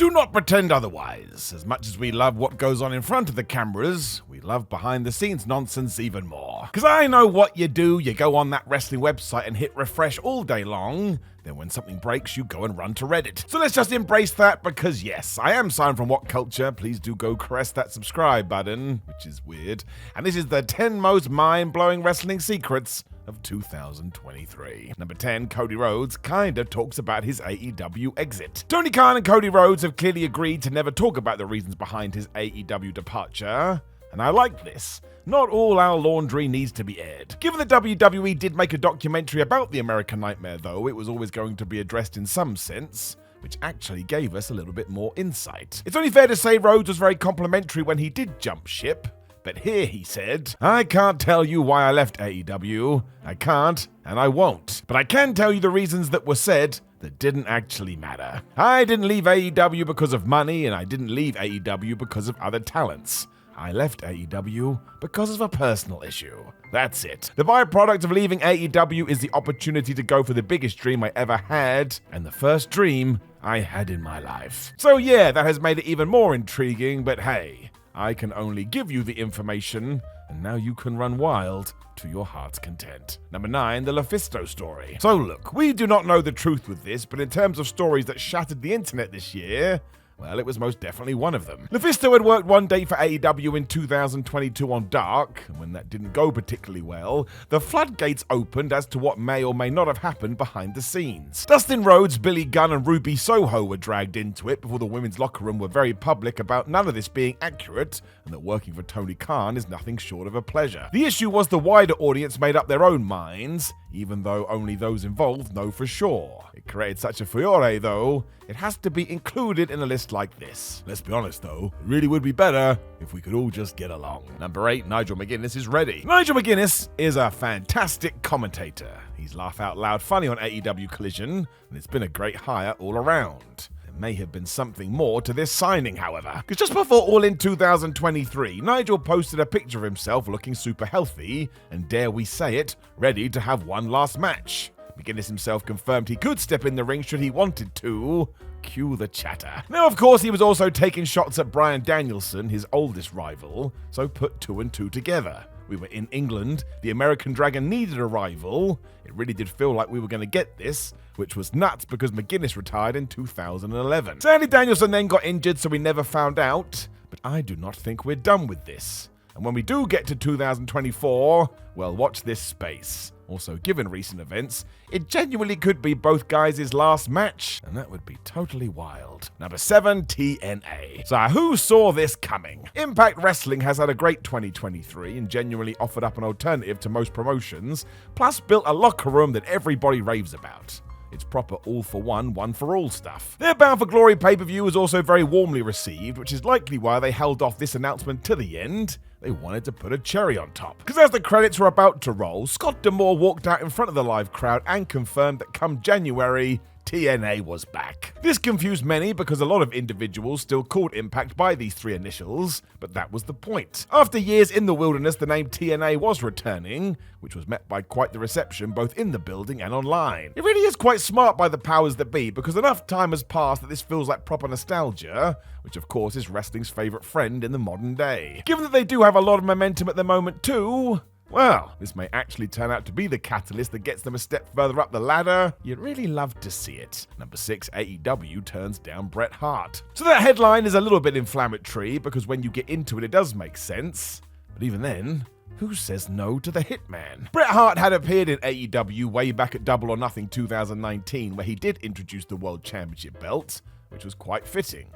Do not pretend otherwise. As much as we love what goes on in front of the cameras, we love behind the scenes nonsense even more. Because I know what you do, you go on that wrestling website and hit refresh all day long, then when something breaks, you go and run to Reddit. So let's just embrace that because yes, I am signed from What Culture. Please do go caress that subscribe button, which is weird. And this is the 10 most mind-blowing wrestling secrets of 2023. Number 10, Cody Rhodes kinda talks about his AEW exit. Tony Khan and Cody Rhodes have clearly agreed to never talk about the reasons behind his AEW departure, and I like this. Not all our laundry needs to be aired. Given that WWE did make a documentary about the American Nightmare though, it was always going to be addressed in some sense, which actually gave us a little bit more insight. It's only fair to say Rhodes was very complimentary when he did jump ship, but here he said, I can't tell you why I left AEW. I can't, and I won't. But I can tell you the reasons that were said that didn't actually matter. I didn't leave AEW because of money, and I didn't leave AEW because of other talents. I left AEW because of a personal issue. That's it. The byproduct of leaving AEW is the opportunity to go for the biggest dream I ever had, and the first dream I had in my life. So yeah, that has made it even more intriguing, but hey, I can only give you the information, and now you can run wild to your heart's content. Number 9, the Listo Story. So look, we do not know the truth with this, but in terms of stories that shattered the internet this year, well, it was most definitely one of them. Listo had worked one day for AEW in 2022 on Dark, and when that didn't go particularly well, the floodgates opened as to what may or may not have happened behind the scenes. Dustin Rhodes, Billy Gunn, and Ruby Soho were dragged into it before the women's locker room were very public about none of this being accurate, and that working for Tony Khan is nothing short of a pleasure. The issue was the wider audience made up their own minds, even though only those involved know for sure. It created such a furore, though, it has to be included in a list like this. Let's be honest, though, it really would be better if we could all just get along. Number 8, Nigel McGuinness is ready. Nigel McGuinness is a fantastic commentator. He's laugh out loud funny on AEW Collision, and it's been a great hire all around. There may have been something more to this signing, however. Because just before All In 2023, Nigel posted a picture of himself looking super healthy, and dare we say it, ready to have one last match. McGuinness himself confirmed he could step in the ring should he wanted to. Cue the chatter. Now, of course, he was also taking shots at Bryan Danielson, his oldest rival, so put 2 and 2 together. We were in England, the American Dragon needed a rival. It really did feel like we were going to get this, which was nuts because McGuinness retired in 2011. Sadly, Danielson then got injured, so we never found out, but I do not think we're done with this. And when we do get to 2024, well, watch this space. Also, given recent events, it genuinely could be both guys' last match, and that would be totally wild. Number 7, TNA. So who saw this coming? Impact Wrestling has had a great 2023 and genuinely offered up an alternative to most promotions, plus built a locker room that everybody raves about. It's proper all-for-one, one-for-all stuff. Their Bound for Glory pay-per-view was also very warmly received, which is likely why they held off this announcement to the end. They wanted to put a cherry on top. Because as the credits were about to roll, Scott D'Amore walked out in front of the live crowd and confirmed that come January, TNA was back. This confused many because a lot of individuals still called Impact by these 3 initials, but that was the point. After years in the wilderness, the name TNA was returning, which was met by quite the reception both in the building and online. It really is quite smart by the powers that be because enough time has passed that this feels like proper nostalgia, which of course is wrestling's favourite friend in the modern day. Given that they do have a lot of momentum at the moment too, well, this may actually turn out to be the catalyst that gets them a step further up the ladder. You'd really love to see it. Number 6, AEW turns down Bret Hart. So that headline is a little bit inflammatory because when you get into it, it does make sense. But even then, who says no to the Hitman? Bret Hart had appeared in AEW way back at Double or Nothing 2019, where he did introduce the World Championship belt, which was quite fitting.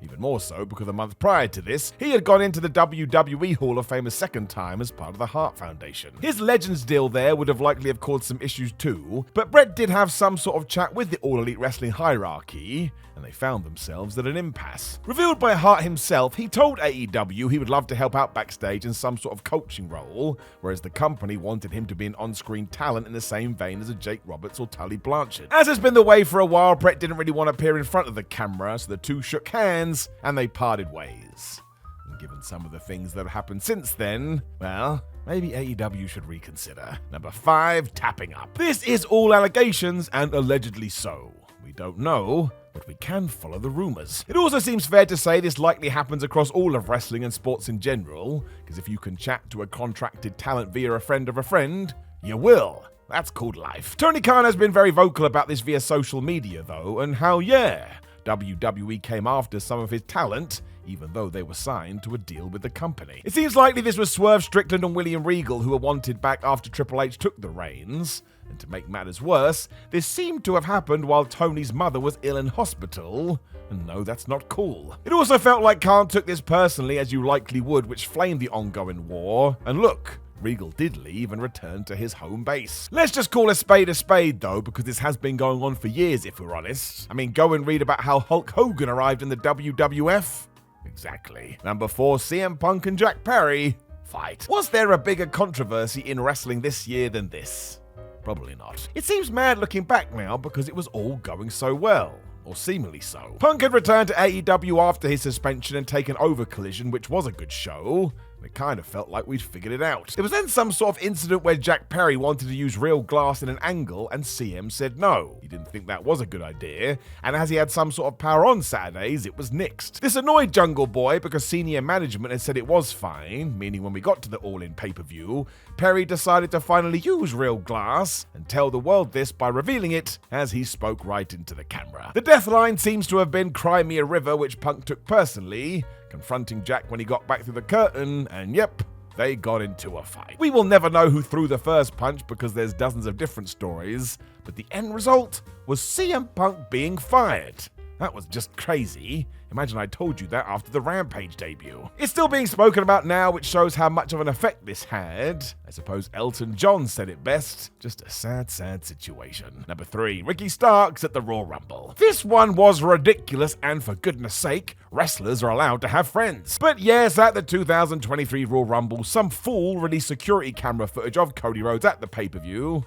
Even more so because a month prior to this, he had gone into the WWE Hall of Fame a second time as part of the Hart Foundation. His Legends deal there would have likely have caused some issues too, but Bret did have some sort of chat with the All Elite Wrestling hierarchy, and they found themselves at an impasse. Revealed by Hart himself, he told AEW he would love to help out backstage in some sort of coaching role, whereas the company wanted him to be an on-screen talent in the same vein as a Jake Roberts or Tully Blanchard. As has been the way for a while, Bret didn't really want to appear in front of the camera, so the two shook hands and they parted ways. And given some of the things that have happened since then, well, maybe AEW should reconsider. Number 5, tapping up. This is all allegations and allegedly so. We don't know, but we can follow the rumors. It also seems fair to say this likely happens across all of wrestling and sports in general, because if you can chat to a contracted talent via a friend of a friend, you will. That's called life. Tony Khan has been very vocal about this via social media though, and how WWE came after some of his talent, even though they were signed to a deal with the company. It seems likely this was Swerve Strickland and William Regal who were wanted back after Triple H took the reins. And to make matters worse, this seemed to have happened while Tony's mother was ill in hospital. And no, that's not cool. It also felt like Khan took this personally, as you likely would, which flamed the ongoing war. And look, Regal did leave and return to his home base. Let's just call a spade though, because this has been going on for years if we're honest. I mean, go and read about how Hulk Hogan arrived in the WWF. Exactly. Number 4, CM Punk and Jack Perry fight. Was there a bigger controversy in wrestling this year than this? Probably not. It seems mad looking back now because it was all going so well. Or seemingly so. Punk had returned to AEW after his suspension and taken over Collision, which was a good show. It kind of felt like we'd figured it out. There was then some sort of incident where Jack Perry wanted to use real glass in an angle and CM said no. He didn't think that was a good idea, and as he had some sort of power on Saturdays, it was nixed. This annoyed Jungle Boy because senior management had said it was fine, meaning when we got to the All-In pay-per-view, Perry decided to finally use real glass and tell the world this by revealing it as he spoke right into the camera. The death line seems to have been Cry Me a River, which Punk took personally, confronting Jack when he got back through the curtain, and yep, they got into a fight. We will never know who threw the first punch because there's dozens of different stories, but the end result was CM Punk being fired. That was just crazy. Imagine I told you that after the Rampage debut. It's still being spoken about now, which shows how much of an effect this had. I suppose Elton John said it best. Just a sad, sad situation. Number 3, Ricky Starks at the Royal Rumble. This one was ridiculous, and for goodness sake, wrestlers are allowed to have friends. But yes, at the 2023 Royal Rumble, some fool released security camera footage of Cody Rhodes at the pay-per-view,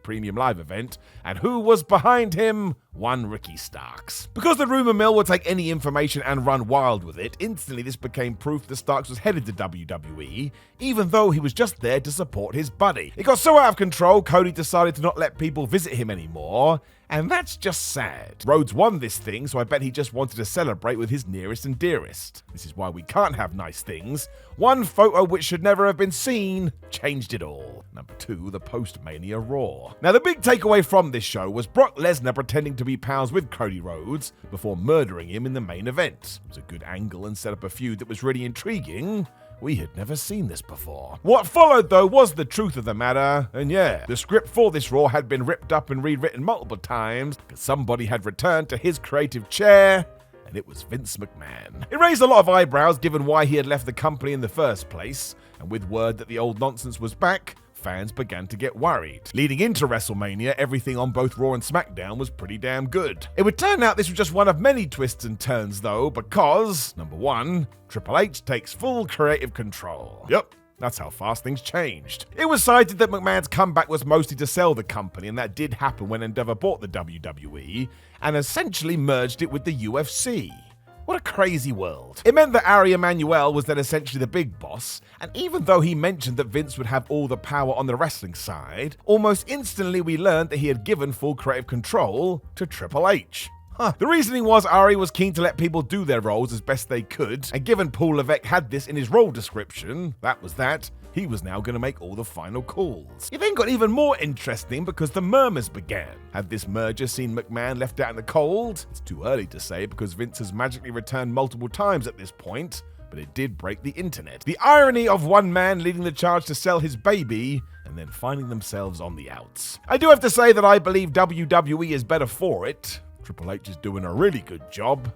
premium live event, and who was behind him? One Ricky Starks. Because the rumor mill would take any information and run wild with it, instantly this became proof that Starks was headed to WWE, even though he was just there to support his buddy. It got so out of control, Cody decided to not let people visit him anymore, and that's just sad. Rhodes won this thing, so I bet he just wanted to celebrate with his nearest and dearest. This is why we can't have nice things. One photo which should never have been seen changed it all. Number 2, the post-Mania Raw. Now the big takeaway from this show was Brock Lesnar pretending to be pals with Cody Rhodes before murdering him in the main event. It was a good angle and set up a feud that was really intriguing. We had never seen this before. What followed, though, was the truth of the matter, and yeah, the script for this Raw had been ripped up and rewritten multiple times because somebody had returned to his creative chair, and it was Vince McMahon. It raised a lot of eyebrows given why he had left the company in the first place, and with word that the old nonsense was back, fans began to get worried. Leading into WrestleMania, everything on both Raw and SmackDown was pretty damn good. It would turn out this was just one of many twists and turns though, because, number 1, Triple H takes full creative control. Yep. That's how fast things changed. It was cited that McMahon's comeback was mostly to sell the company, and that did happen when Endeavor bought the WWE and essentially merged it with the UFC. What a crazy world. It meant that Ari Emanuel was then essentially the big boss, and even though he mentioned that Vince would have all the power on the wrestling side, almost instantly we learned that he had given full creative control to Triple H. The reasoning was Ari was keen to let people do their roles as best they could, and given Paul Levesque had this in his role description, that was that, he was now going to make all the final calls. It then got even more interesting because the murmurs began. Had this merger seen McMahon left out in the cold? It's too early to say because Vince has magically returned multiple times at this point, but it did break the internet. The irony of one man leading the charge to sell his baby and then finding themselves on the outs. I do have to say that I believe WWE is better for it. Triple H is doing a really good job.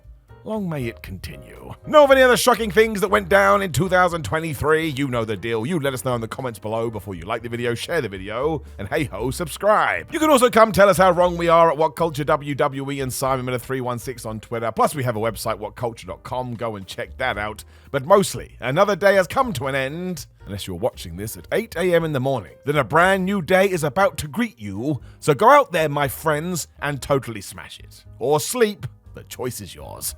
Long may it continue. Know of any other shocking things that went down in 2023? You know the deal. You let us know in the comments below before you like the video, share the video, and hey ho, subscribe. You can also come tell us how wrong we are at What Culture WWE and Simon316 on Twitter. Plus we have a website, whatculture.com. Go and check that out. But mostly, another day has come to an end. Unless you're watching this at 8 a.m. in the morning, then a brand new day is about to greet you. So go out there, my friends, and totally smash it. Or sleep. The choice is yours.